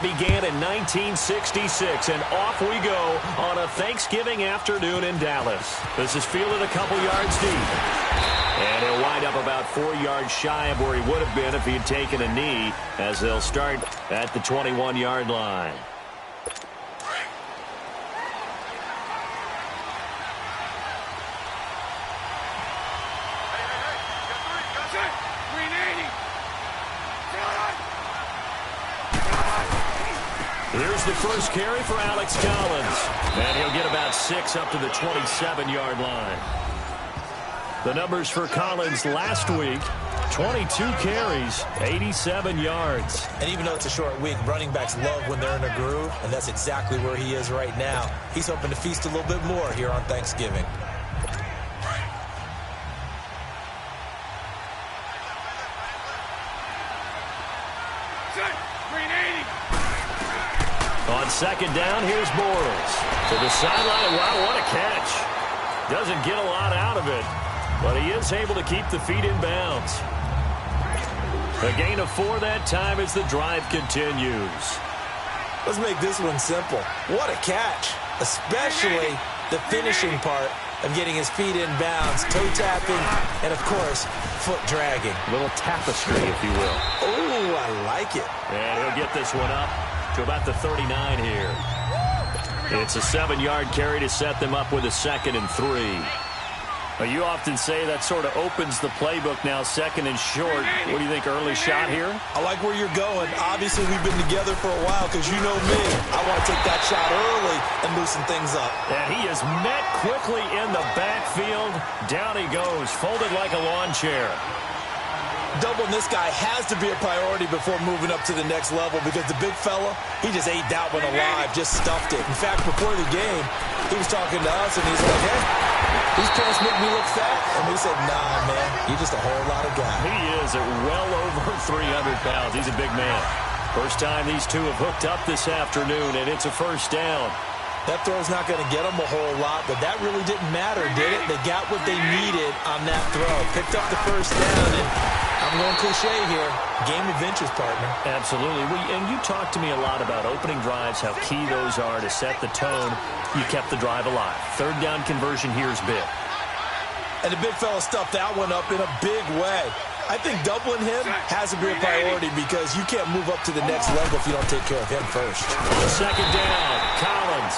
began in 1966, and off we go on a Thanksgiving afternoon in Dallas. This is fielded a couple yards deep. And he'll wind up about 4 yards shy of where he would have been if he had taken a knee, as they'll start at the 21-yard line. Here's the first carry for Alex Collins. And he'll get about 6 up to the 27-yard line. The numbers for Collins last week, 22 carries, 87 yards. And even though it's a short week, running backs love when they're in a groove, and that's exactly where he is right now. He's hoping to feast a little bit more here on Thanksgiving. On second down, here's Bortles. To the sideline. Wow, what a catch. Doesn't get a lot out of it, but he is able to keep the feet in bounds. A gain of 4 that time as the drive continues. Let's make this one simple. What a catch, especially the finishing part of getting his feet in bounds, toe tapping, and, of course, foot dragging. A little tapestry, if you will. Oh, I like it. And he'll get this one up to about the 39 here. It's a 7-yard carry to set them up with a 2nd and 3. Well, you often say that sort of opens the playbook now, 2nd and short. What do you think, early shot here? I like where you're going. Obviously, we've been together for a while because you know me. I want to take that shot early and loosen things up. And he is met quickly in the backfield. Down he goes, folded like a lawn chair. Doubling this guy has to be a priority before moving up to the next level because the big fella, he just ate that one alive, just stuffed it. In fact, before the game, he was talking to us, and he's like, hey, these pants make me look fat. And we said, nah, man, you're just a whole lot of guy. He is at well over 300 pounds. He's a big man. First time these two have hooked up this afternoon, and it's a first down. That throw's not going to get them a whole lot, but that really didn't matter, did it? They got what they needed on that throw. Picked up the first down, and I'm going cliche here. Game of inches, partner. Absolutely. And you talked to me a lot about opening drives, how key those are to set the tone. You kept the drive alive. 3rd down conversion here is big. And the big fella stuffed that one up in a big way. I think doubling him has to be a priority because you can't move up to the next level if you don't take care of him first. 2nd down, Collins.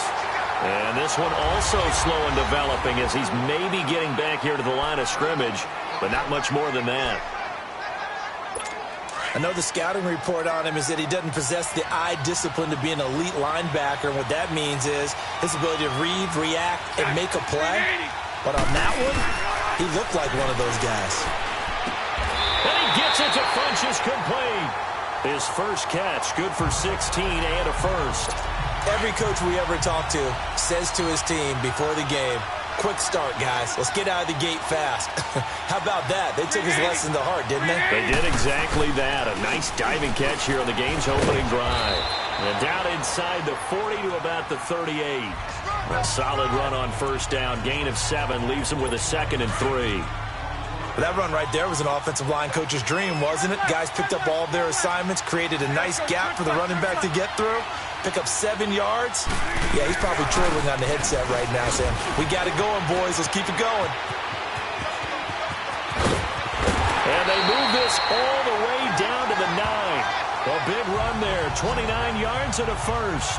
And this one also slow in developing as he's maybe getting back here to the line of scrimmage, but not much more than that. I know the scouting report on him is that he doesn't possess the eye discipline to be an elite linebacker. And what that means is his ability to read, react, and make a play. But on that one, he looked like one of those guys. And he gets it to Funchess complete. His first catch, good for 16 and a first. Every coach we ever talk to says to his team before the game, quick start, guys. Let's get out of the gate fast. How about that? They took his lesson to heart, didn't they? They did exactly that. A nice diving catch here on the game's opening drive. And down inside the 40 to about the 38. A solid run on first down. Gain of 7 leaves him with a 2nd and 3. That run right there was an offensive line coach's dream, wasn't it? Guys picked up all of their assignments, created a nice gap for the running back to get through. Pick up 7 yards. Yeah, he's probably chortling on the headset right now, saying, we got it going, boys. Let's keep it going. And they move this all the way down to the 9. A big run there, 29 yards and a first.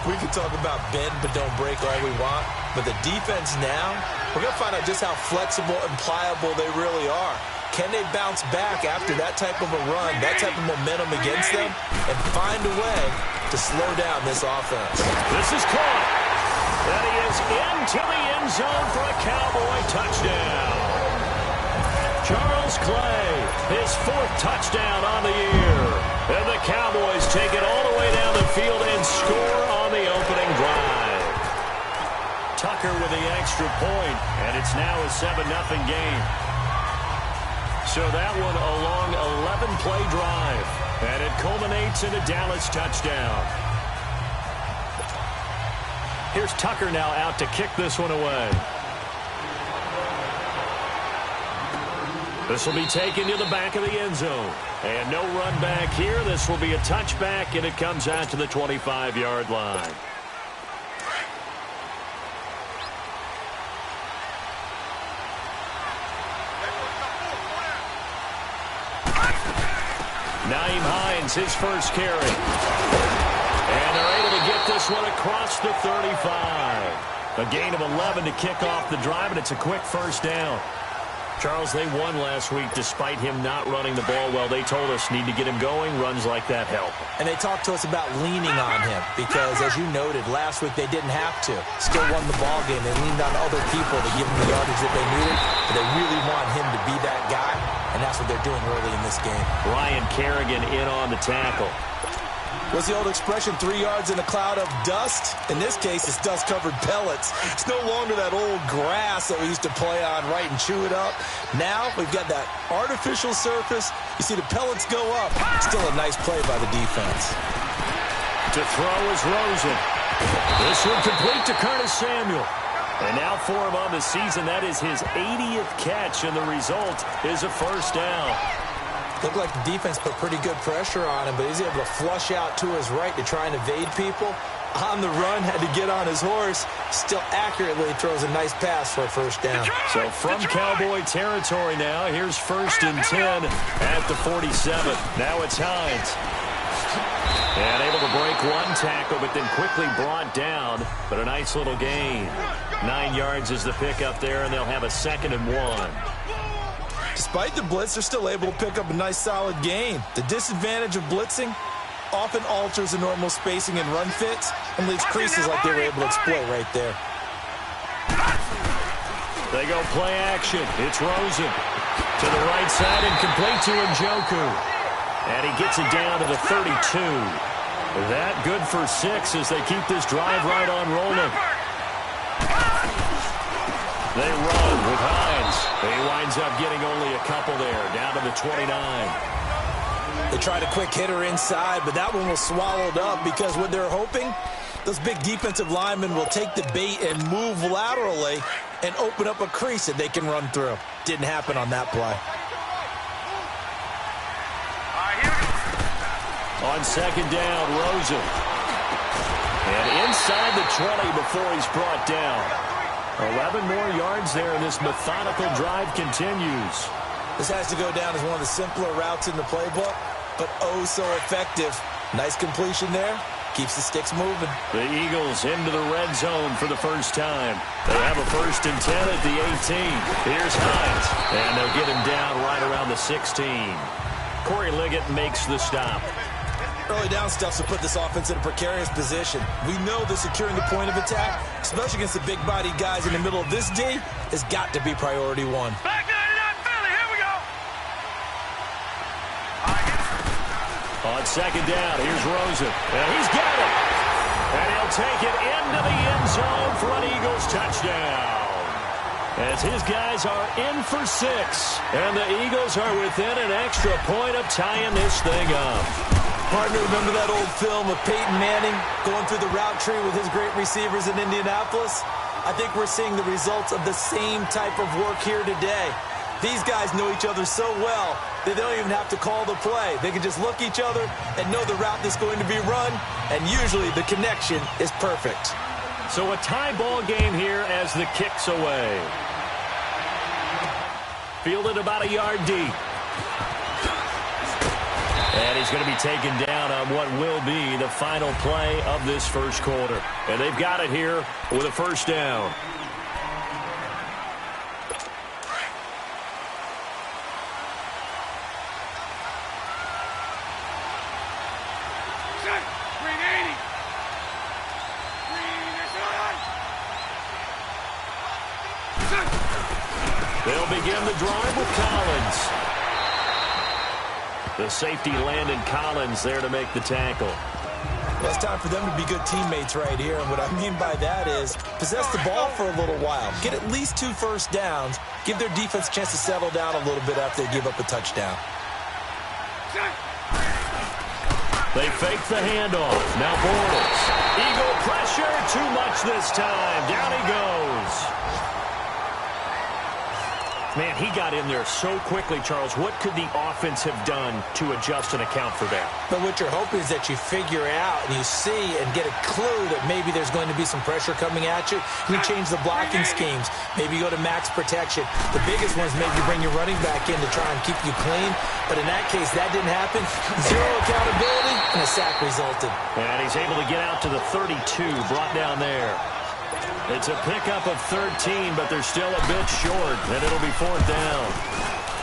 We can talk about bend but don't break all we want, but the defense now, we're going to find out just how flexible and pliable they really are. Can they bounce back after that type of a run, that type of momentum against them, and find a way to slow down this offense? This is caught. And he is into the end zone for a Cowboy touchdown. Charles Clay, his 4th touchdown on the year. And the Cowboys take it all the way down the field and score on the opening drive. Tucker with the extra point, and it's now a 7-0 game. So that one a long 11-play drive, and it culminates in a Dallas touchdown. Here's Tucker now out to kick this one away. This will be taken to the back of the end zone. And no run back here. This will be a touchback, and it comes out to the 25-yard line. Naeem Hines, his first carry. And they're able to get this one across the 35. A gain of 11 to kick off the drive, and it's a quick first down. Charles, they won last week despite him not running the ball well. They told us need to get him going. Runs like that help. And they talked to us about leaning on him because, as you noted, last week they didn't have to. Still won the ball game. They leaned on other people to give them the yardage that they needed, but they really want him to be that guy, and that's what they're doing early in this game. Ryan Kerrigan in on the tackle. What's the old expression, 3 yards in a cloud of dust? In this case, it's dust-covered pellets. It's no longer that old grass that we used to play on, right, and chew it up. Now we've got that artificial surface. You see the pellets go up. Still a nice play by the defense. To throw is Rosen. This one complete to Curtis Samuel. And now for him on the season, that is his 80th catch, and the result is a first down. Looked like the defense put pretty good pressure on him, but he's able to flush out to his right to try and evade people. On the run, had to get on his horse. Still accurately throws a nice pass for a first down. So from Cowboy territory now, here's 1st and 10 at the 47. Now it's Hines. And able to break one tackle, but then quickly brought down. But a nice little gain. 9 yards is the pickup there, and they'll have a 2nd and 1. Despite the blitz, they're still able to pick up a nice, solid gain. The disadvantage of blitzing often alters the normal spacing and run fits and leaves creases like they were able to exploit right there. They go play action. It's Rosen. To the right side and complete to Njoku. And he gets it down to the 32. That good for 6 as they keep this drive right on rolling. They run with Hines. He winds up getting only a couple there, down to the 29. They tried a quick hitter inside, but that one was swallowed up because what they're hoping, those big defensive linemen will take the bait and move laterally and open up a crease that they can run through. Didn't happen on that play. On 2nd down, Rosen. And inside the 20 before he's brought down. 11 more yards there, and this methodical drive continues. This has to go down as one of the simpler routes in the playbook, but oh so effective. Nice completion there. Keeps the sticks moving. The Eagles into the red zone for the first time. They have a 1st and 10 at the 18. Here's Hines, and they'll get him down right around the 16. Corey Liggett makes the stop. Early down stuffs will put this offense in a precarious position. We know that securing the point of attack, especially against the big-bodied guys in the middle of this D, has got to be priority 1. Back 99 Philly, here we go. On 2nd down, here's Rosen. And he's got it. And he'll take it into the end zone for an Eagles touchdown. As his guys are in for 6. And the Eagles are within an extra point of tying this thing up. Partner, remember that old film of Peyton Manning going through the route tree with his great receivers in Indianapolis? I think we're seeing the results of the same type of work here today. These guys know each other so well that they don't even have to call the play. They can just look each other and know the route that's going to be run, and usually the connection is perfect. So a tie ball game here as the kick's away. Fielded about a yard deep. And he's going to be taken down on what will be the final play of this first quarter. And they've got it here with a first down. They'll begin the drive with Collins. The safety Landon Collins there to make the tackle. Well, it's time for them to be good teammates right here. And what I mean by that is possess the ball for a little while. Get at least 2 first downs. Give their defense a chance to settle down a little bit after they give up a touchdown. They fake the handoff. Now Bortles. Eagle pressure. Too much this time. Down he goes. Man, he got in there so quickly, Charles. What could the offense have done to adjust and account for that? But what you're hoping is that you figure out and you see and get a clue that maybe there's going to be some pressure coming at you. You change the blocking schemes. Maybe you go to max protection. The biggest one is maybe you bring your running back in to try and keep you clean. But in that case, that didn't happen. Zero accountability, and a sack resulted. And he's able to get out to the 32, brought down there. It's a pickup of 13, but they're still a bit short, and it'll be 4th down.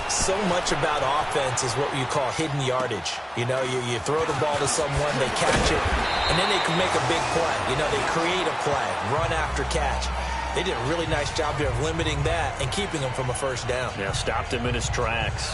So much about offense is what you call hidden yardage. You know, you throw the ball to someone, they catch it, and then they can make a big play. You know, they create a play, run after catch. They did a really nice job there of limiting that and keeping him from a first down. Yeah, stopped him in his tracks.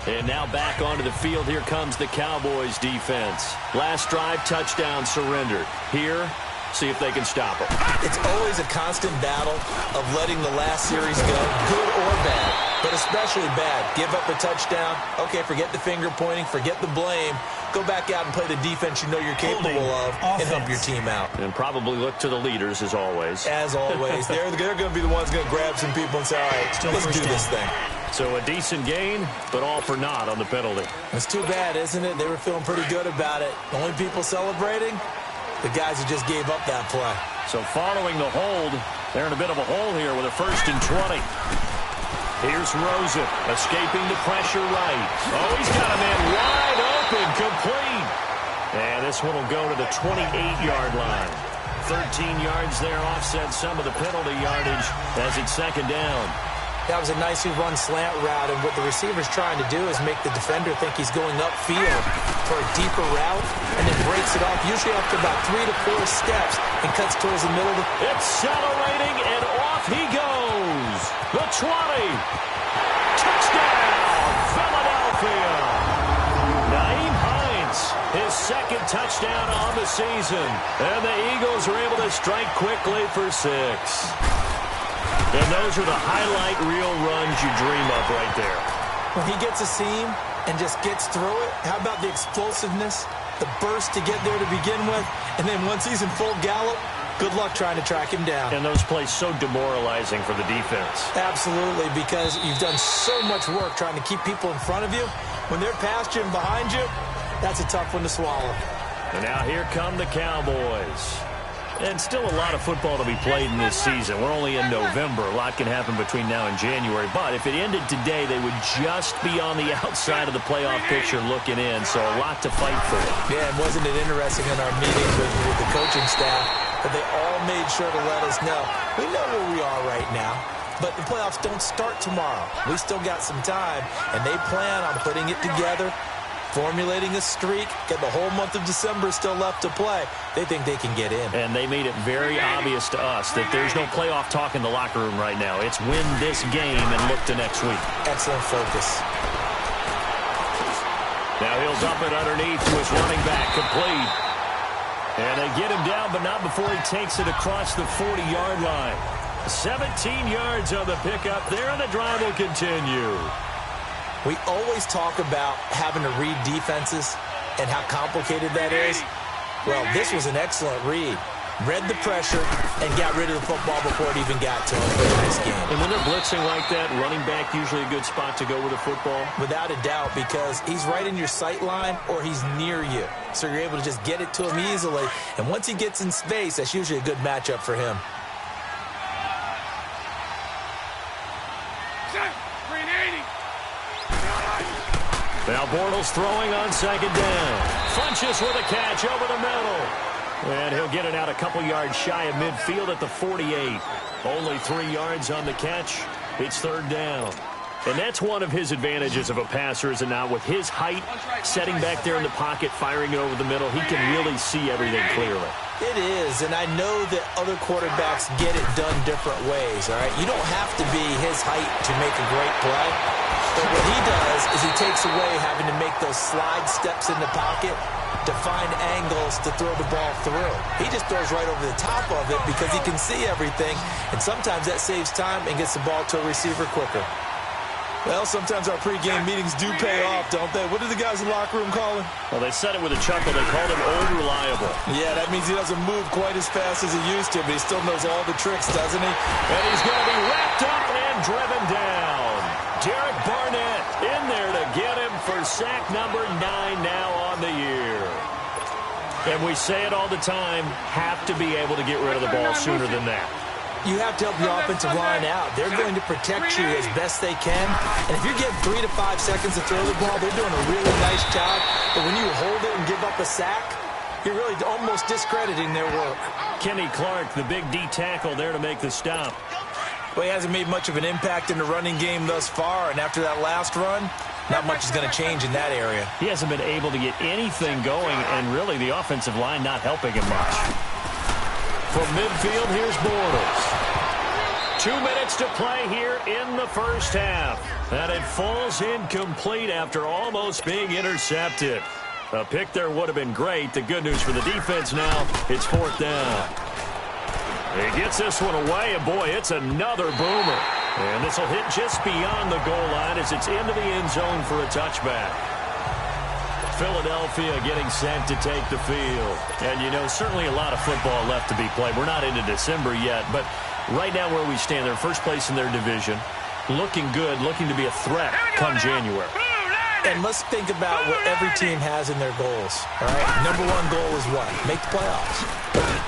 And now back onto the field. Here comes the Cowboys defense. Last drive, touchdown surrendered. Here, see if they can stop him. It's always a constant battle of letting the last series go, good or bad, but especially bad. Give up a touchdown. Okay, forget the finger pointing, forget the blame. Go back out and play the defense you know you're capable of and help your team out. And probably look to the leaders, as always. As always. They're going to be the ones going to grab some people and say, all right, let's do this thing. So a decent gain, but all for naught on the penalty. It's too bad, isn't it? They were feeling pretty good about it. The only people celebrating? The guys who just gave up that play. So following the hold, they're in a bit of a hole here with a 1st and 20. Here's Rosen, escaping the pressure right. Oh, he's got a man wide open, complete. And this one will go to the 28-yard line. 13 yards there, offset some of the penalty yardage as it's 2nd down. That was a nicely run slant route, and what the receiver's trying to do is make the defender think he's going upfield for a deeper route, and then breaks it off, usually after about 3 to 4 steps, and cuts towards the middle. Accelerating, and off he goes. The 20. Touchdown, Philadelphia. Naeem Hines, his 2nd touchdown on the season, and the Eagles are able to strike quickly for 6. And those are the highlight reel runs you dream of right there. When he gets a seam and just gets through it, how about the explosiveness, the burst to get there to begin with, and then once he's in full gallop, good luck trying to track him down. And those plays so demoralizing for the defense. Absolutely, because you've done so much work trying to keep people in front of you. When they're past you and behind you, that's a tough one to swallow. And now here come the Cowboys. And still a lot of football to be played in this season. We're only in November. A lot can happen between now and January. But if it ended today, they would just be on the outside of the playoff picture looking in. So a lot to fight for. Yeah, and wasn't it interesting in our meetings with the coaching staff that they all made sure to let us know, we know where we are right now, but the playoffs don't start tomorrow. We still got some time, and they plan on putting it together, formulating a streak, get the whole month of December still left to play. They think they can get in. And they made it very obvious to us that there's no playoff talk in the locker room right now. It's win this game and look to next week. Excellent focus. Now he'll dump it underneath to his running back, complete. And they get him down, but not before he takes it across the 40-yard line. 17 yards on the pickup there, and the drive will continue. We always talk about having to read defenses and how complicated that is. Well, this was an excellent read. Read the pressure and got rid of the football before it even got to him for the next game. And when they're blitzing like that, running back usually a good spot to go with a football? Without a doubt, because he's right in your sight line or he's near you. So you're able to just get it to him easily. And once he gets in space, that's usually a good matchup for him. Now Bortles throwing on 2nd down. Funches with a catch over the middle. And he'll get it out a couple yards shy of midfield at the 48. Only 3 yards on the catch. It's 3rd down. And that's one of his advantages of a passer, is it not? With his height, setting back there in the pocket, firing it over the middle, he can really see everything clearly. It is, and I know that other quarterbacks get it done different ways, all right? You don't have to be his height to make a great play. But what he does is he takes away having to make those slide steps in the pocket to find angles to throw the ball through. He just throws right over the top of it because he can see everything, and sometimes that saves time and gets the ball to a receiver quicker. Well, sometimes our pregame meetings do pay off, don't they? What do the guys in the locker room call him? Well, they said it with a chuckle. They called him old reliable. Yeah, that means he doesn't move quite as fast as he used to, but he still knows all the tricks, doesn't he? And he's going to be wrapped up and driven down. Derek Barnett in there to get him for sack number 9 now on the year. And we say it all the time, have to be able to get rid of the ball sooner than that. You have to help your offensive line out. They're going to protect you as best they can. And if you're getting 3 to 5 seconds to throw the ball, they're doing a really nice job. But when you hold it and give up a sack, you're really almost discrediting their work. Kenny Clark, the big D tackle there to make the stop. Well, he hasn't made much of an impact in the running game thus far. And after that last run, not much is going to change in that area. He hasn't been able to get anything going, and really the offensive line not helping him much. From midfield, here's Bortles. 2 minutes to play here in the first half. And it falls incomplete after almost being intercepted. A pick there would have been great. The good news for the defense now, it's 4th down. He gets this one away, and boy, it's another boomer. And this will hit just beyond the goal line as it's into the end zone for a touchback. Philadelphia getting set to take the field. And, you know, certainly a lot of football left to be played. We're not into December yet, but right now where we stand, they're first place in their division. Looking good, looking to be a threat come January. And let's think about what every team has in their goals. All right, number 1 goal is what? Make the playoffs.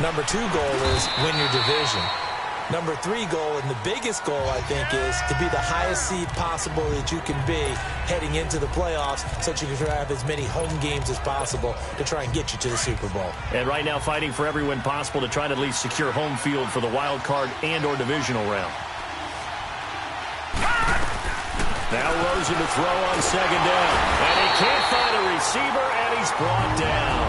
Number 2 goal is win your division. Number 3 goal, and the biggest goal, I think, is to be the highest seed possible that you can be heading into the playoffs so that you can have as many home games as possible to try and get you to the Super Bowl. And right now fighting for every win possible to try to at least secure home field for the wild card and or divisional round. Now Rosen to throw on 2nd down. And he can't find a receiver, and he's brought down.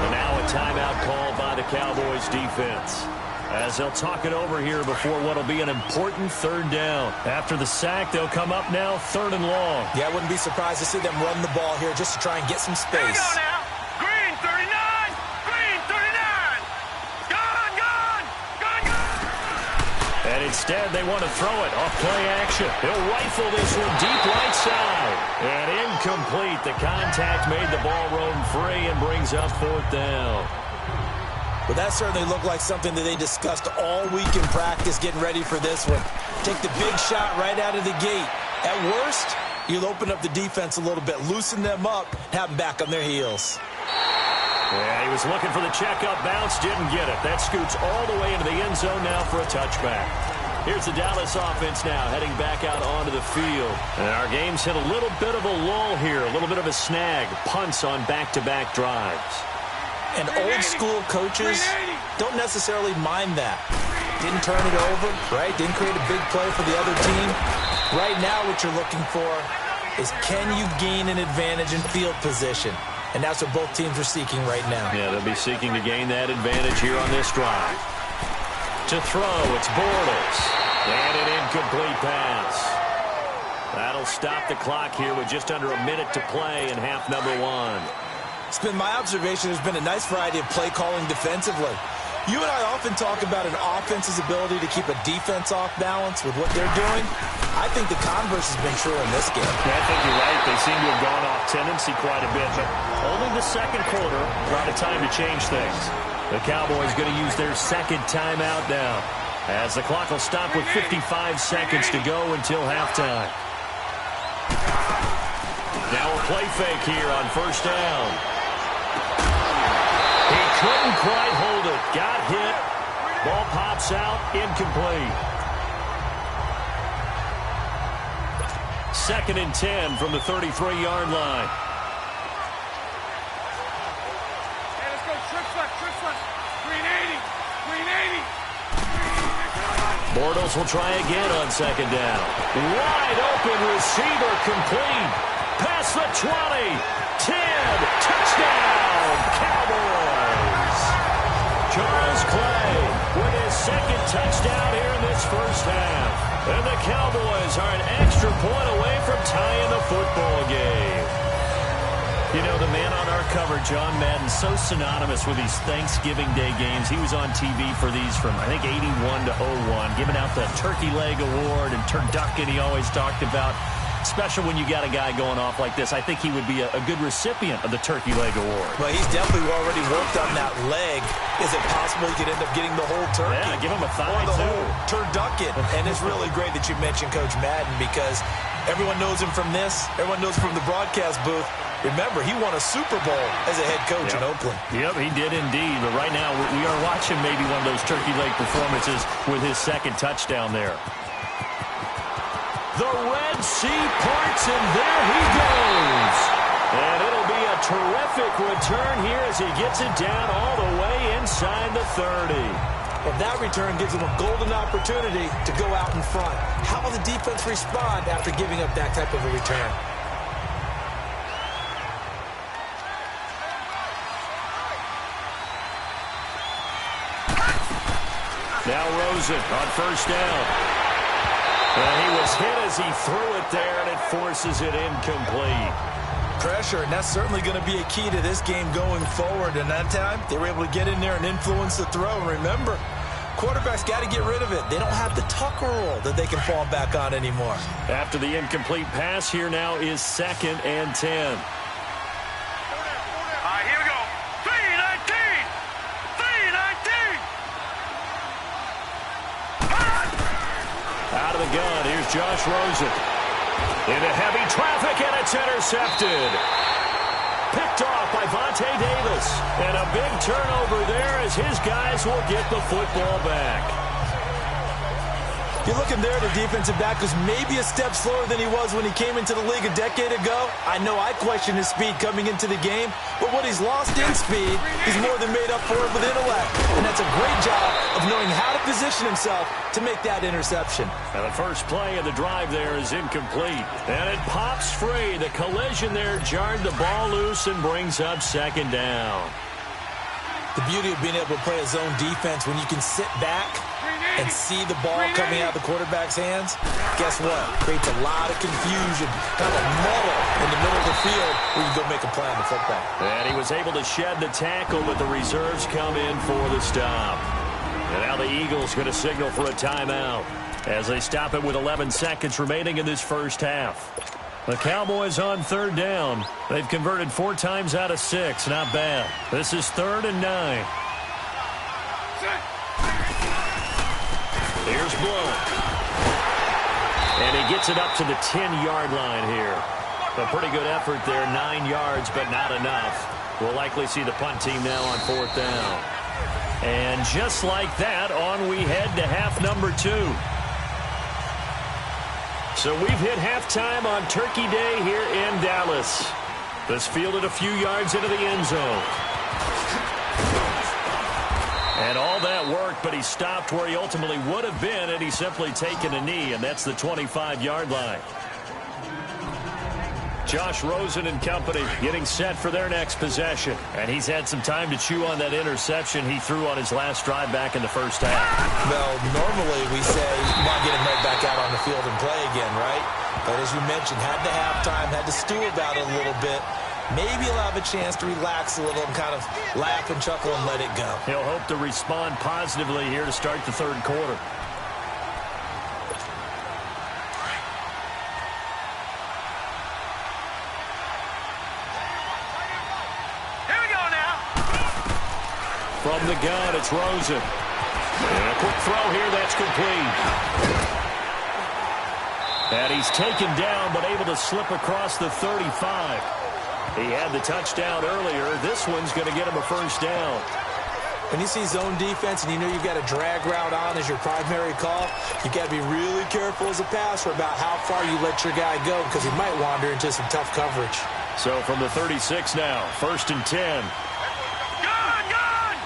And now a timeout called by the Cowboys defense, as they'll talk it over here before what will be an important 3rd down. After the sack, they'll come up now 3rd and long. Yeah, I wouldn't be surprised to see them run the ball here just to try and get some space. Here we go now. Green 39. Green 39. Gone, gone. Gone, gone. And instead, they want to throw it off play action. He'll rifle this one deep right side. And incomplete. The contact made the ball roam free and brings up 4th down. But that certainly looked like something that they discussed all week in practice getting ready for this one. Take the big shot right out of the gate. At worst, you'll open up the defense a little bit, loosen them up, have them back on their heels. Yeah, he was looking for the checkup bounce, didn't get it. That scoots all the way into the end zone now for a touchback. Here's the Dallas offense now heading back out onto the field. And our game's hit a little bit of a lull here, a little bit of a snag. Punts on back-to-back drives. And old-school coaches don't necessarily mind that. Didn't turn it over, right? Didn't create a big play for the other team. Right now what you're looking for is can you gain an advantage in field position? And that's what both teams are seeking right now. Yeah, they'll be seeking to gain that advantage here on this drive. To throw, it's Bortles. And an incomplete pass. That'll stop the clock here with just under a minute to play in half number 1. It's been my observation there's been a nice variety of play calling defensively. You and I often talk about an offense's ability to keep a defense off balance with what they're doing. I think the converse has been true in this game. Yeah, I think you're right. They seem to have gone off tendency quite a bit, but only the 2nd quarter brought a time to change things. The Cowboys going to use their 2nd timeout now, as the clock will stop with 55 seconds to go until halftime. Now a play fake here on 1st down. He couldn't quite hold it. Got hit. Ball pops out. Incomplete. 2nd and 10 from the 33-yard line. Hey, let's go. Trips left. Green 80. Green 80. Bortles will try again on 2nd down. Wide open receiver complete. Past the 20. 10. Touchdown. Cowboys. Charles Clay with his 2nd touchdown here in this first half. And the Cowboys are an extra point away from tying the football game. You know, the man on our cover, John Madden, so synonymous with these Thanksgiving Day games. He was on TV for these from, I think, 81 to 01, giving out the Turkey Leg Award and turducken he always talked about. Especially when you got a guy going off like this. I think he would be a good recipient of the Turkey Leg Award. Well, he's definitely already worked on that leg. Is it possible he could end up getting the whole turkey? Yeah, give him a thigh, or the too. whole turducken. And it's really great that you mentioned Coach Madden, because everyone knows him from this. Everyone knows him from the broadcast booth. Remember, he won a Super Bowl as a head coach in Oakland. Yep, he did indeed. But right now, we are watching maybe one of those turkey leg performances with his second touchdown there. The Red Sea parts, and there he goes. And it'll be a terrific return here as he gets it down all the way inside the 30. And that return gives him a golden opportunity to go out in front. How will the defense respond after giving up that type of a return? Now Rosen on first down. And he was hit as he threw it there, and it forces it incomplete. Pressure, and that's certainly going to be a key to this game going forward. And that time, they were able to get in there and influence the throw. And remember, quarterbacks got to get rid of it. They don't have the Tucker rule that they can fall back on anymore. After the incomplete pass, here now is 2nd and 10. All right, here we go. 3-19. 3-19. Out of the gun, here's Josh Rosen. Into heavy traffic, and it's intercepted. Picked off by Vontae Davis. And a big turnover there as his guys will get the football back. You're looking there, the defensive back was maybe a step slower than he was when he came into the league a decade ago. I know I questioned his speed coming into the game, but what he's lost in speed, he's more than made up for it with intellect. And that's a great job of knowing how to position himself to make that interception. And the first play of the drive there is incomplete. And it pops free. The collision there jarred the ball loose and brings up 2nd down. The beauty of being able to play a zone defense when you can sit back and see the ball coming out of the quarterback's hands, guess what? Creates a lot of confusion, kind of a muddle in the middle of the field where you go make a play on the football. And he was able to shed the tackle, but the reserves come in for the stop. And now the Eagles going to signal for a timeout as they stop it with 11 seconds remaining in this first half. The Cowboys on 3rd down. They've converted 4 times out of 6. Not bad. This is 3rd and 9. Here's Blount. And he gets it up to the 10-yard line here. A pretty good effort there, 9 yards, but not enough. We'll likely see the punt team now on 4th down. And just like that, on we head to half number 2. So we've hit halftime on Turkey Day here in Dallas. This fielded a few yards into the end zone. And all that worked, but he stopped where he ultimately would have been had he simply taken a knee, and that's the 25-yard line. Josh Rosen and company getting set for their next possession. And he's had some time to chew on that interception he threw on his last drive back in the first half. Well, normally we say you want to get him right back out on the field and play again, right? But as you mentioned, had the halftime, had to stew about it a little bit. Maybe he'll have a chance to relax a little and kind of laugh and chuckle and let it go. He'll hope to respond positively here to start the 3rd quarter. Here we go now. From the gun, it's Rosen. And a quick throw here, that's complete. And he's taken down, but able to slip across the 35. He had the touchdown earlier. This one's going to get him a first down. When you see zone defense and you know you've got a drag route on as your primary call, you've got to be really careful as a passer about how far you let your guy go because he might wander into some tough coverage. So from the 36 now, 1st and 10. Gun!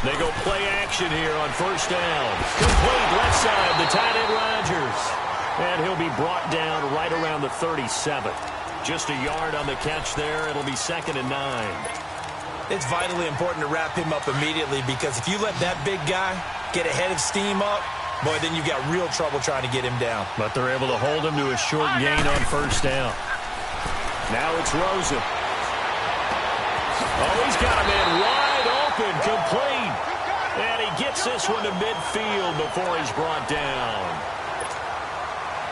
They go play action here on first down. Complete left side, the tight end Rodgers. And he'll be brought down right around the 37. Just a yard on the catch there. It'll be 2nd and 9. It's vitally important to wrap him up immediately because if you let that big guy get a head of steam up, boy, then you've got real trouble trying to get him down. But they're able to hold him to a short gain on first down. Now it's Rosen. Oh, he's got a man wide open, complete. And he gets this one to midfield before he's brought down.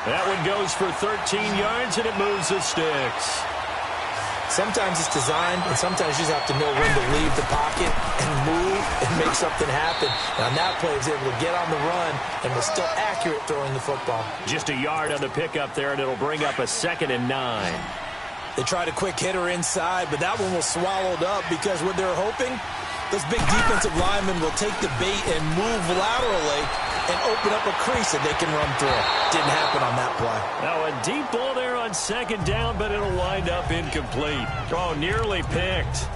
That one goes for 13 yards, and it moves the sticks. Sometimes it's designed, and sometimes you just have to know when to leave the pocket and move and make something happen. And on that play, he was able to get on the run and was still accurate throwing the football. Just a yard on the pickup there, and it'll bring up a 2nd and 9. They tried a quick hitter inside, but that one was swallowed up because what they're hoping, those big defensive linemen will take the bait and move laterally and open up a crease that they can run through. Didn't happen on that play. Now a deep ball there on 2nd down, but it'll wind up incomplete. Oh, nearly picked.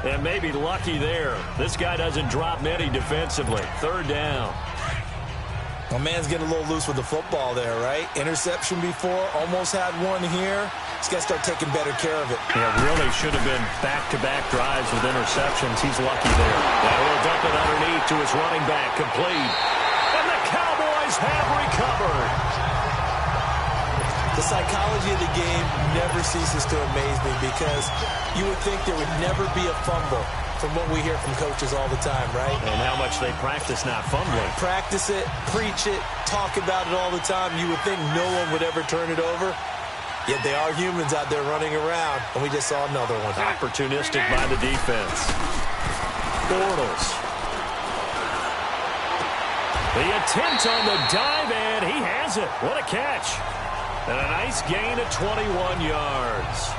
And maybe lucky there. This guy doesn't drop many defensively. 3rd down. Well, man's getting a little loose with the football there, right? Interception before, almost had one here. He's got to start taking better care of it. Yeah, really should have been back-to-back drives with interceptions. He's lucky there. Now he'll dump it underneath to his running back, complete. And the Cowboys have recovered. The psychology of the game never ceases to amaze me because you would think there would never be a fumble from what we hear from coaches all the time, right? And how much they practice not fumbling. Practice it, preach it, talk about it all the time. You would think no one would ever turn it over. Yet they are humans out there running around, and we just saw another one. Opportunistic by the defense. Bortles. The attempt on the dive, and he has it. What a catch. And a nice gain of 21 yards.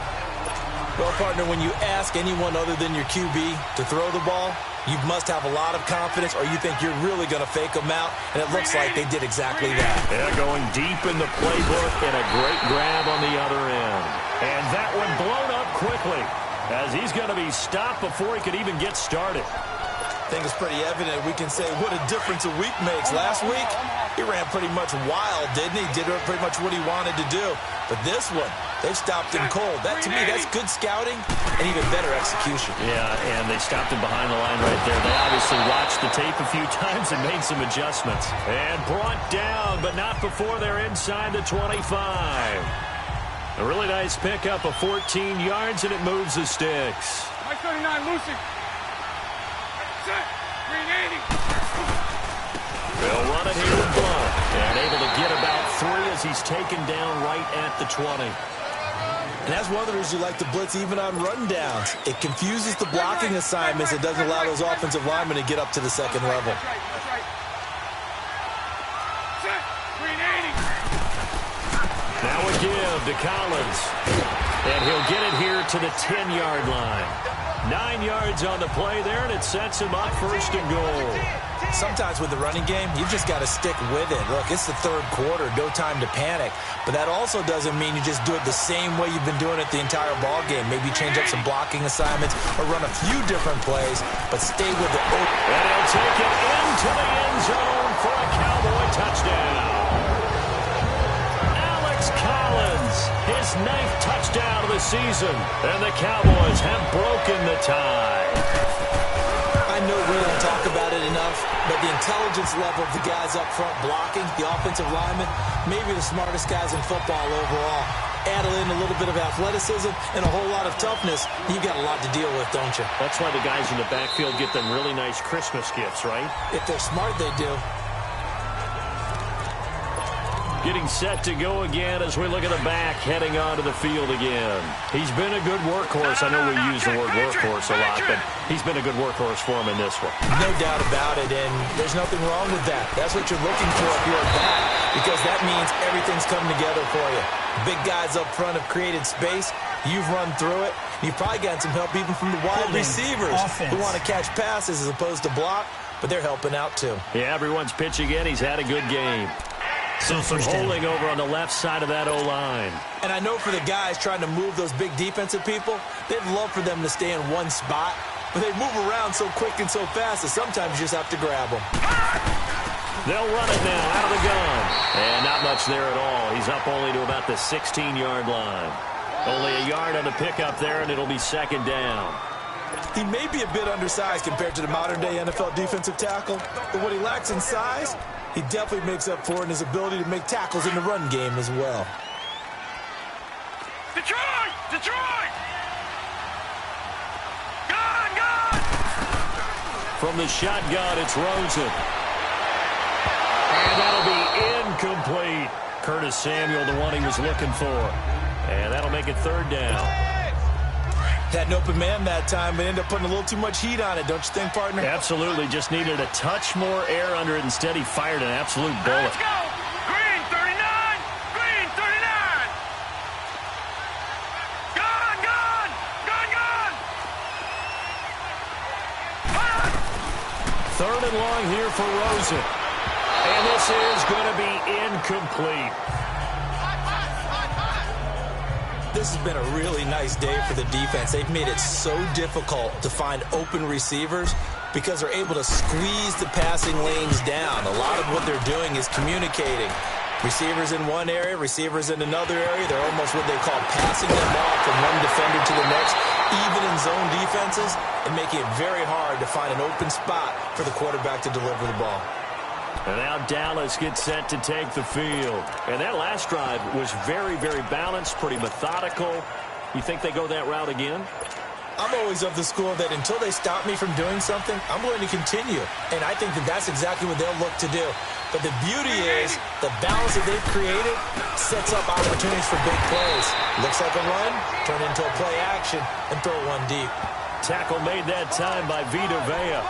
Well, partner, when you ask anyone other than your QB to throw the ball, you must have a lot of confidence or you think you're really going to fake them out, and it looks like they did exactly that. Yeah, going deep in the playbook and a great grab on the other end. And that one blown up quickly as he's going to be stopped before he could even get started. I think it's pretty evident we can say what a difference a week makes. Last week, he ran pretty much wild, didn't he? Did pretty much what he wanted to do. But this one, they've stopped him cold. That, to me, that's good scouting and even better execution. Yeah, and they stopped him behind the line right there. They obviously watched the tape a few times and made some adjustments. And brought down, but not before they're inside the 25. A really nice pickup of 14 yards, and it moves the sticks. 39, Lucy. Set. 380. They'll run it here with Blunt. And able to get about 3 as he's taken down right at the 20. And that's one of the reasons you like to blitz even on run downs. It confuses the blocking assignments. It doesn't allow those offensive linemen to get up to the second level. That's right. Set. 380. Now a give to Collins. And he'll get it here to the 10-yard line. 9 yards on the play there, and it sets him up 1st and goal. Sometimes with the running game, you've just got to stick with it. Look, it's the 3rd quarter, no time to panic. But that also doesn't mean you just do it the same way you've been doing it the entire ball game. Maybe change up some blocking assignments or run a few different plays, but stay with it. And he'll take it into the end zone for a Cowboy touchdown. Alex Collins, his 9th touchdown of the season, and the Cowboys have broken the tie. I know we don't talk about it enough, but the intelligence level of the guys up front blocking, the offensive linemen, maybe the smartest guys in football overall. Add in a little bit of athleticism and a whole lot of toughness, you've got a lot to deal with, don't you? That's why the guys in the backfield get them really nice Christmas gifts, right? If they're smart, they do. Getting set to go again as we look at the back heading onto the field again. He's been a good workhorse. I know we use the word workhorse a lot, but he's been a good workhorse for him in this one. No doubt about it, and there's nothing wrong with that. That's what you're looking for if you're a back, because that means everything's coming together for you. Big guys up front have created space. You've run through it. You've probably gotten some help even from the wide receivers who want to catch passes as opposed to block, but they're helping out too. Yeah, everyone's pitching in. He's had a good game. So some holding over on the left side of that O-line. And I know for the guys trying to move those big defensive people, they'd love for them to stay in one spot, but they move around so quick and so fast that sometimes you just have to grab them. They'll run it now out of the gun. And not much there at all. He's up only to about the 16-yard line. Only a yard on the pickup there, and it'll be 2nd down. He may be a bit undersized compared to the modern-day NFL defensive tackle, but what he lacks in size, he definitely makes up for it in his ability to make tackles in the run game as well. Detroit! Detroit! Gun! From the shotgun, it's Rosen. And that'll be incomplete. Curtis Samuel, the one he was looking for. And that'll make it third down. Had an open man that time, but ended up putting a little too much heat on it, don't you think, partner? Absolutely. Just needed a touch more air under it. Instead, he fired an absolute bullet. Let's go! Green 39! Green 39! Gone! Gone! Gone! Gone! Third and long here for Rosen. And this is going to be incomplete. This has been a really nice day for the defense. They've made it so difficult to find open receivers because they're able to squeeze the passing lanes down. A lot of what they're doing is communicating. Receivers in one area, receivers in another area. They're almost what they call passing them off from one defender to the next, even in zone defenses, and making it very hard to find an open spot for the quarterback to deliver the ball. And now Dallas gets set to take the field. And that last drive was very, very balanced, pretty methodical. You think they go that route again? I'm always of the school that until they stop me from doing something, I'm going to continue. And I think that that's exactly what they'll look to do. But the beauty is the balance that they've created sets up opportunities for big plays. Looks like a run, turn into a play action, and throw one deep. Tackle made that time by Vita Vea.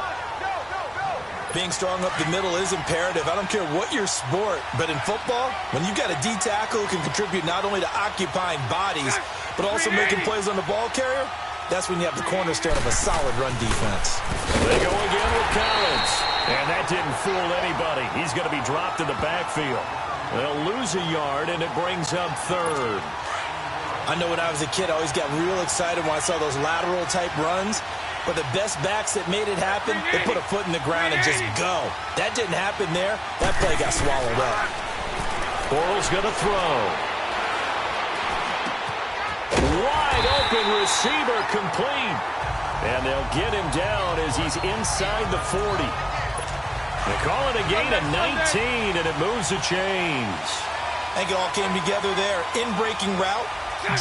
Being strong up the middle is imperative. I don't care what your sport, but in football, when you've got a D tackle who can contribute not only to occupying bodies, but also making plays on the ball carrier, that's when you have the cornerstone of a solid run defense. They go again with Collins. And that didn't fool anybody. He's going to be dropped in the backfield. They'll lose a yard, and it brings up third. I know when I was a kid, I always got real excited when I saw those lateral-type runs. But the best backs that made it happen, they put a foot in the ground and just go. That didn't happen there. That play got swallowed up. Bortles going to throw. Wide open receiver complete. And they'll get him down as he's inside the 40. They call it a gain of 19, and it moves the chains. I think it all came together there. In-breaking route,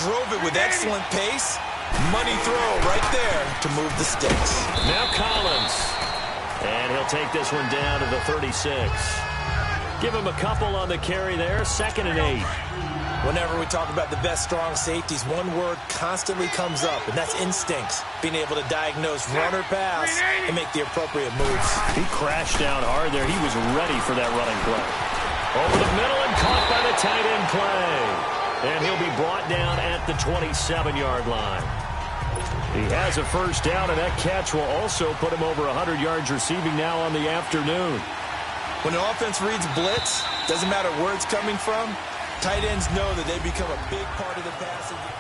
drove it with excellent pace. Money throw right there to move the sticks. Now Collins. And he'll take this one down to the 36. Give him a couple on the carry there. 2nd and 8. Whenever we talk about the best strong safeties, one word constantly comes up, and that's instincts. Being able to diagnose run or pass and make the appropriate moves. He crashed down hard there. He was ready for that running play. Over the middle and caught by the tight end play. And he'll be brought down at the 27-yard line. He has a first down, and that catch will also put him over 100 yards receiving now on the afternoon. When an offense reads blitz, doesn't matter where it's coming from, tight ends know that they become a big part of the passing game.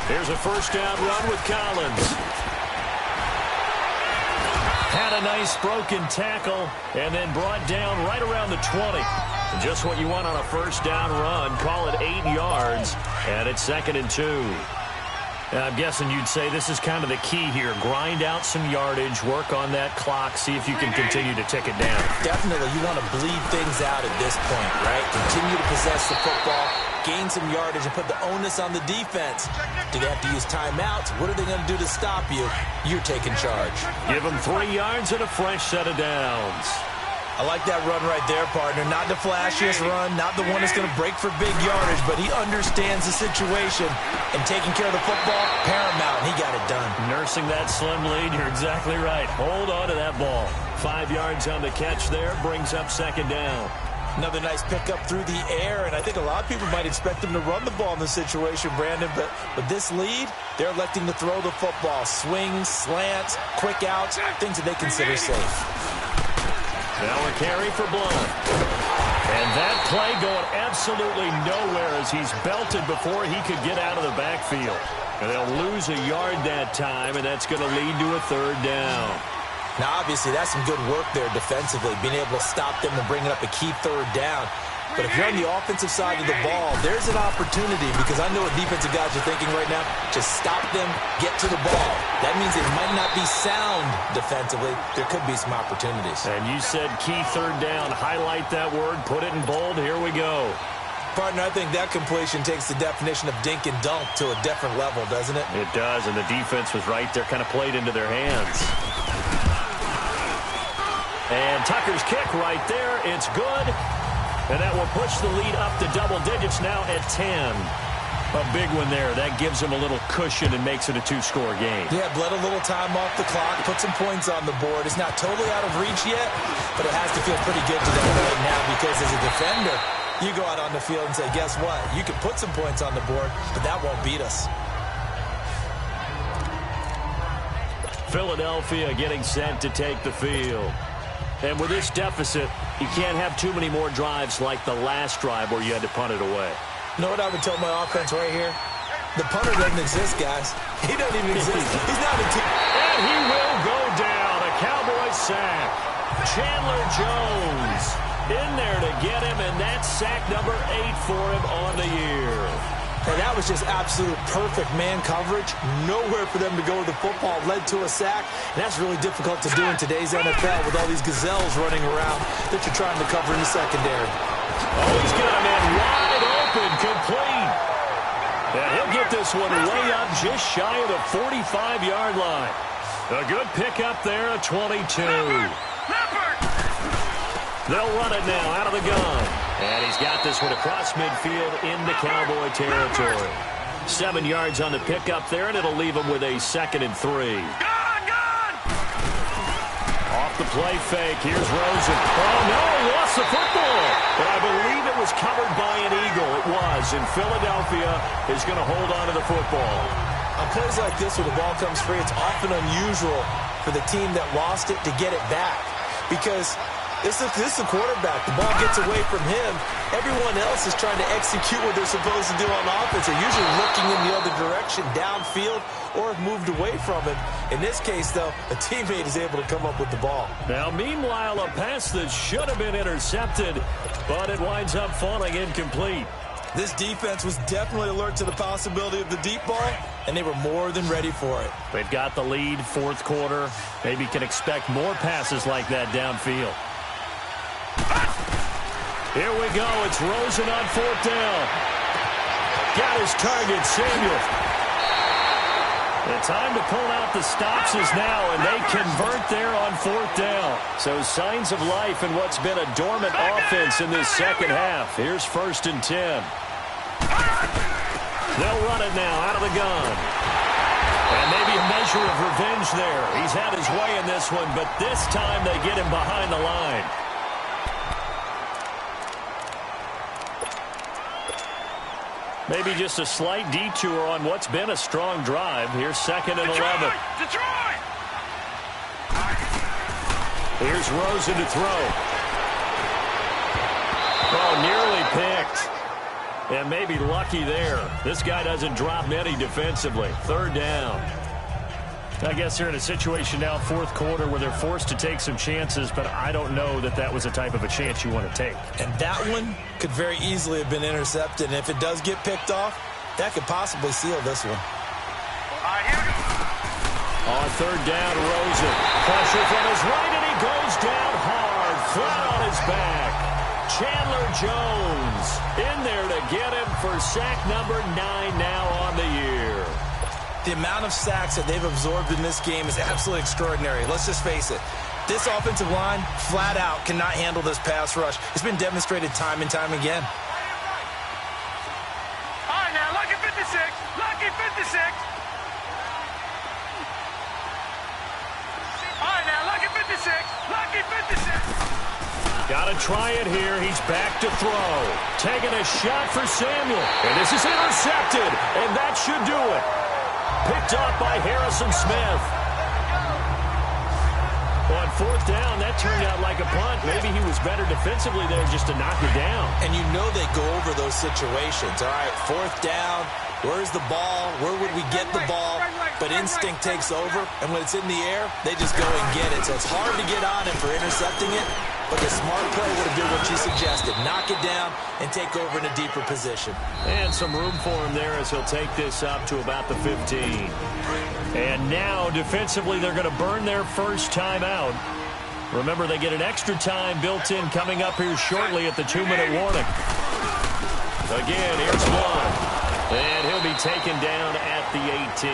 Here's a first down run with Collins. Had a nice broken tackle and then brought down right around the 20. Just what you want on a first down run. Call it 8 yards, and it's 2nd and 2. I'm guessing you'd say this is kind of the key here. Grind out some yardage, work on that clock, see if you can continue to tick it down. Definitely, you want to bleed things out at this point, right? Continue to possess the football, gain some yardage, and put the onus on the defense. Do they have to use timeouts? What are they going to do to stop you? You're taking charge. Give them 3 yards and a fresh set of downs. I like that run right there, partner. Not the flashiest run, not the one that's going to break for big yardage, but he understands the situation, and taking care of the football, paramount. He got it done. Nursing that slim lead, you're exactly right. Hold on to that ball. 5 yards on the catch there, brings up 2nd down. Another nice pickup through the air, and I think a lot of people might expect them to run the ball in this situation, Brandon, but with this lead, they're electing to throw the football. Swings, slants, quick outs, things that they consider safe. Now a carry for Blount. And that play going absolutely nowhere as he's belted before he could get out of the backfield. And they'll lose a yard that time, and that's going to lead to a 3rd down. Now, obviously, that's some good work there defensively, being able to stop them and bringing up a key 3rd down. But if you're on the offensive side of the ball, there's an opportunity, because I know what defensive guys are thinking right now. Just stop them, get to the ball. That means it might not be sound defensively. There could be some opportunities. And you said key 3rd down. Highlight that word, put it in bold. Here we go. Partner, I think that completion takes the definition of dink and dunk to a different level, doesn't it? It does, and the defense was right there, kind of played into their hands. And Tucker's kick right there. It's good. And that will push the lead up to double digits now at 10. A big one there. That gives them a little cushion and makes it a two-score game. Yeah, bled a little time off the clock, put some points on the board. It's not totally out of reach yet, but it has to feel pretty good to them right now because as a defender, you go out on the field and say, guess what? You can put some points on the board, but that won't beat us. Philadelphia getting set to take the field. And with this deficit, you can't have too many more drives like the last drive where you had to punt it away. You know what I would tell my offense right here? The punter doesn't exist, guys. He doesn't even exist. He's not a team. And he will go down. A Cowboy sack. Chandler Jones in there to get him, and that's sack number 8 for him on the year. And that was just absolute perfect man coverage. Nowhere for them to go with the football. Led to a sack. And that's really difficult to do in today's NFL with all these gazelles running around that you're trying to cover in the secondary. Oh, he's got a man wide open, complete. And he'll get this one way up just shy of the 45-yard line. A good pickup there at 22. They'll run it now out of the gun. And he's got this one across midfield into Cowboy territory. 7 yards on the pickup there, and it'll leave him with a 2nd and 3. Off the play fake. Here's Rosen. Oh, no, lost the football. But I believe it was covered by an Eagle. It was, and Philadelphia is going to hold on to the football. On plays like this where the ball comes free, it's often unusual for the team that lost it to get it back because this is the quarterback. The ball gets away from him. Everyone else is trying to execute what they're supposed to do on offense. They're usually looking in the other direction, downfield, or have moved away from him. In this case, though, a teammate is able to come up with the ball. Now, meanwhile, a pass that should have been intercepted, but it winds up falling incomplete. This defense was definitely alert to the possibility of the deep ball, and they were more than ready for it. They've got the lead, 4th quarter. Maybe can expect more passes like that downfield. Here we go. It's Rosen on 4th down. Got his target, Samuel. The time to pull out the stops is now, and they convert there on 4th down. So signs of life in what's been a dormant offense in this second half. Here's 1st and 10. They'll run it now out of the gun. And maybe a measure of revenge there. He's had his way in this one, but this time they get him behind the line. Maybe just a slight detour on what's been a strong drive. Here's 2nd and 11. Detroit! Here's Rosen to throw. Oh, nearly picked. And maybe lucky there. This guy doesn't drop many defensively. 3rd down. I guess they're in a situation now, 4th quarter, where they're forced to take some chances, but I don't know that that was the type of a chance you want to take. And that one could very easily have been intercepted. And if it does get picked off, that could possibly seal this one. On 3rd down, Rosen. Pressure from his right, and he goes down hard, flat on his back. Chandler Jones in there to get him for sack number 9 now on the year. The amount of sacks that they've absorbed in this game is absolutely extraordinary. Let's just face it. This offensive line, flat out, cannot handle this pass rush. It's been demonstrated time and time again. All right, now, lucky 56. Lucky 56. All right, now, lucky 56. Lucky 56. Got to try it here. He's back to throw. Taking a shot for Samuel. And this is intercepted. And that should do it. Picked up by Harrison Smith. On 4th down, that turned out like a punt. Maybe he was better defensively there just to knock it down. And you know they go over those situations. All right, 4th down. Where's the ball? Where would we get the ball? But instinct takes over, and when it's in the air, they just go and get it. So it's hard to get on him for intercepting it, but the smart play would have done what you suggested. Knock it down and take over in a deeper position. And some room for him there as he'll take this up to about the 15. And now, defensively, they're going to burn their first time out. Remember, they get an extra time built in coming up here shortly at the 2-minute warning. Again, here's one. And he'll be taken down at the 18.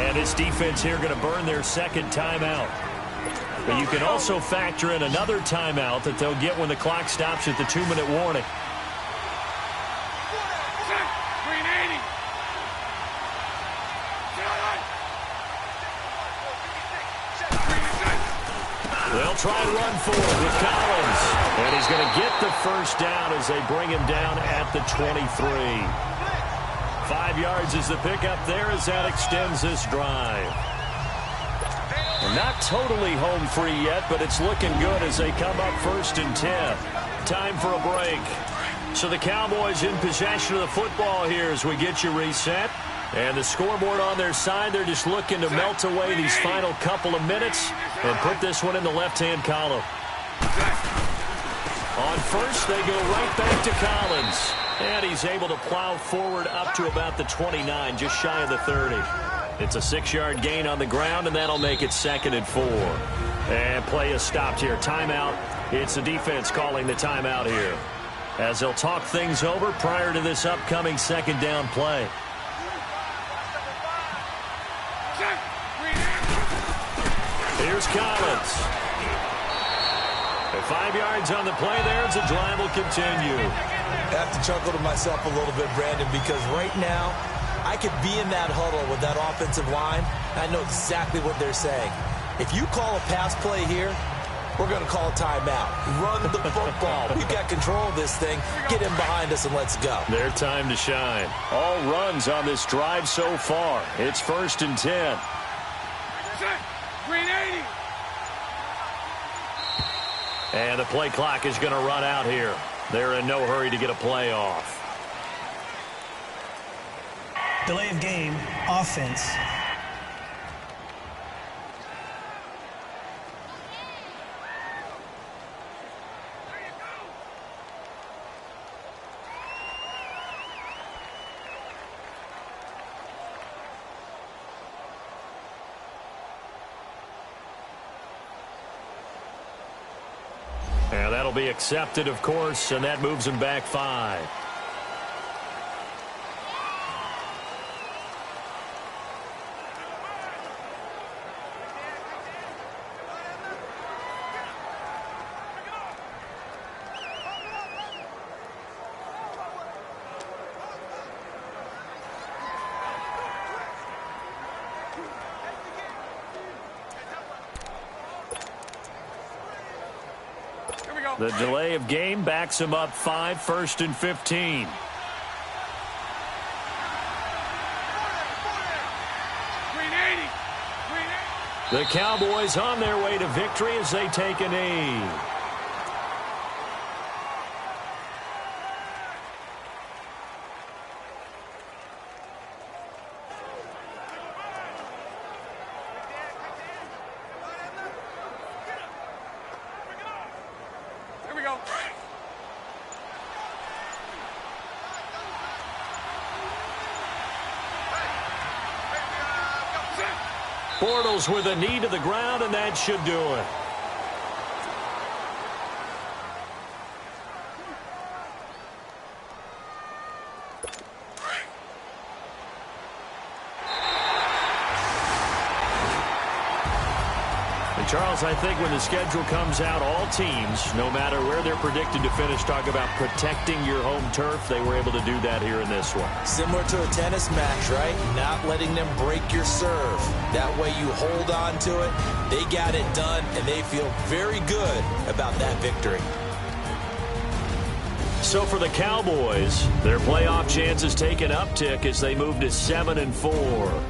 And this defense here going to burn their second timeout. But you can also factor in another timeout that they'll get when the clock stops at the 2-minute warning. They'll try and run forward with Collins. And he's going to get the first down as they bring him down at the 23. 5 yards is the pickup there as that extends this drive. And not totally home free yet, but it's looking good as they come up 1st and 10. Time for a break. So the Cowboys in possession of the football here as we get you reset. And the scoreboard on their side, they're just looking to melt away these final couple of minutes and put this one in the left-hand column. On first, they go right back to Collins. And he's able to plow forward up to about the 29, just shy of the 30. It's a 6-yard gain on the ground, and that'll make it 2nd and 4. And play is stopped here. Timeout. It's the defense calling the timeout here, as they'll talk things over prior to this upcoming 2nd down play. Here's Collins. And 5 yards on the play there as the drive will continue. I have to chuckle to myself a little bit, Brandon, because right now I could be in that huddle with that offensive line, and I know exactly what they're saying. If you call a pass play here, we're going to call a timeout. Run the football. We've got control of this thing. Get him behind us and let's go. Their time to shine. All runs on this drive so far. It's 1st and 10. And the play clock is going to run out here. They're in no hurry to get a play off. Delay of game, offense. And that'll be accepted, of course, and that moves him back 5. The delay of game backs him up 5, 1st and 15. The Cowboys on their way to victory as they take a knee. Bortles with a knee to the ground, and that should do it. Charles, I think when the schedule comes out, all teams, no matter where they're predicted to finish, talk about protecting your home turf. They were able to do that here in this one. Similar to a tennis match, right? Not letting them break your serve. That way you hold on to it. They got it done, and they feel very good about that victory. So for the Cowboys, their playoff chances take an uptick as they move to 7 and 4.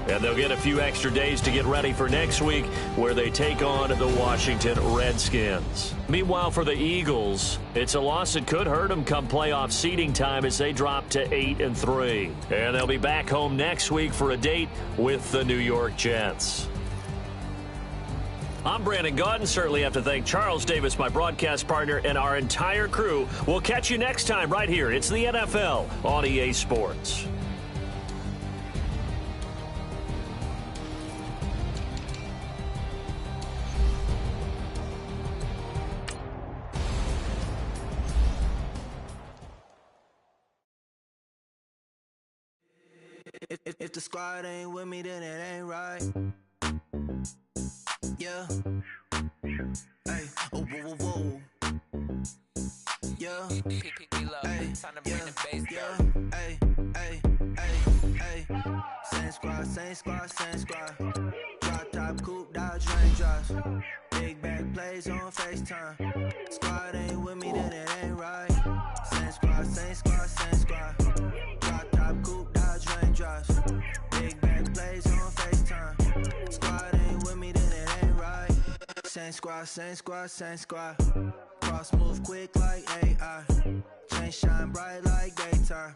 And they'll get a few extra days to get ready for next week, where they take on the Washington Redskins. Meanwhile, for the Eagles, it's a loss that could hurt them come playoff seeding time as they drop to 8 and 3. And they'll be back home next week for a date with the New York Jets. I'm Brandon Gaudin. Certainly have to thank Charles Davis, my broadcast partner, and our entire crew. We'll catch you next time right here. It's the NFL on EA Sports. If the squad ain't with me, then it ain't right. Yeah. Hey, oh, whoa, whoa, whoa. Yeah. Hey, yeah. Hey, hey, hey, hey. Same squad, same squad, same squad. Drop top, coupe, Dodge Raindrops. Big back plays on FaceTime. Squad ain't with me, then it ain't right. Same squad, same squad, same squad. Drop top, coupe, Dodge Raindrops. Big back plays on FaceTime. Squad ain't with me, then it ain't right. Same squad, same squad, same squad. Cross move quick like AI. Chain shine bright like daytime.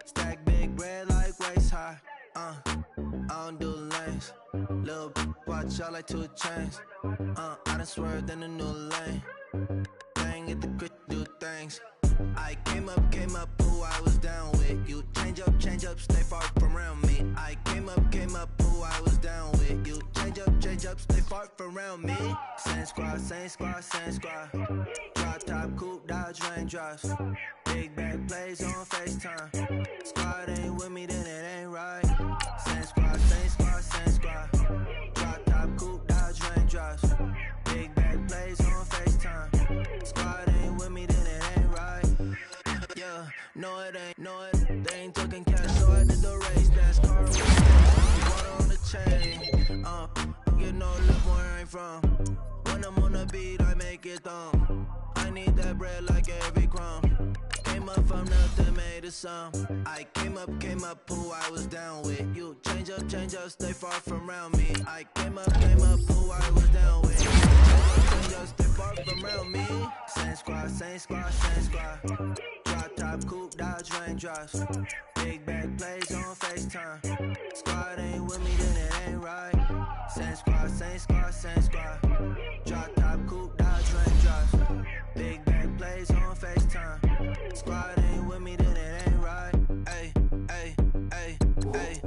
Stack big bread like waist high. I don't do lanes. Lil' watch out like 2 chains. I done swerved in a new lane. Bang at the crit, do things. I came up, who I was down with. You change up, stay far from around me. I came up, who I was down with. You change up, stay far from around me. Same squad, same squad, same squad. Drop top, coupe, Dodge Raindrops. Big back plays on FaceTime. Squad ain't with me, then it ain't right. Same squad, same squad, same squad. Drop top, coupe, Dodge Raindrops. Big back plays on FaceTime. Squad ain't with me, then it ain't right. Yeah, no it ain't, no it. They ain't talking cash, so I did the race. That's car with water on the chain. You know, look where I ain't from. When I'm on the beat, I make it thumb. I need that bread like every crumb. Came up from nothing, made a sum. I came up, who I was down with. You change up, stay far from around me. I came up, who I was down with. Change up, stay far from around me. Same squad, same squad, same squad. Drop top, coupe, Dodge Raindrops. Big back plays on FaceTime. Squad ain't with me, then it ain't right. Same squad, same squad, same squad. Drop top, coupe, Dodge Raindrops. Big back plays on FaceTime. Squad ain't with me, then it ain't right. Ay, ay, ay, ay.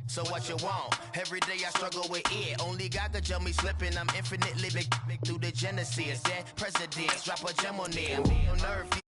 So what you want? Every day I struggle with it. Only God could tell me slipping. I'm infinitely big through the Genesis. That presidents drop a gem on them. On earth.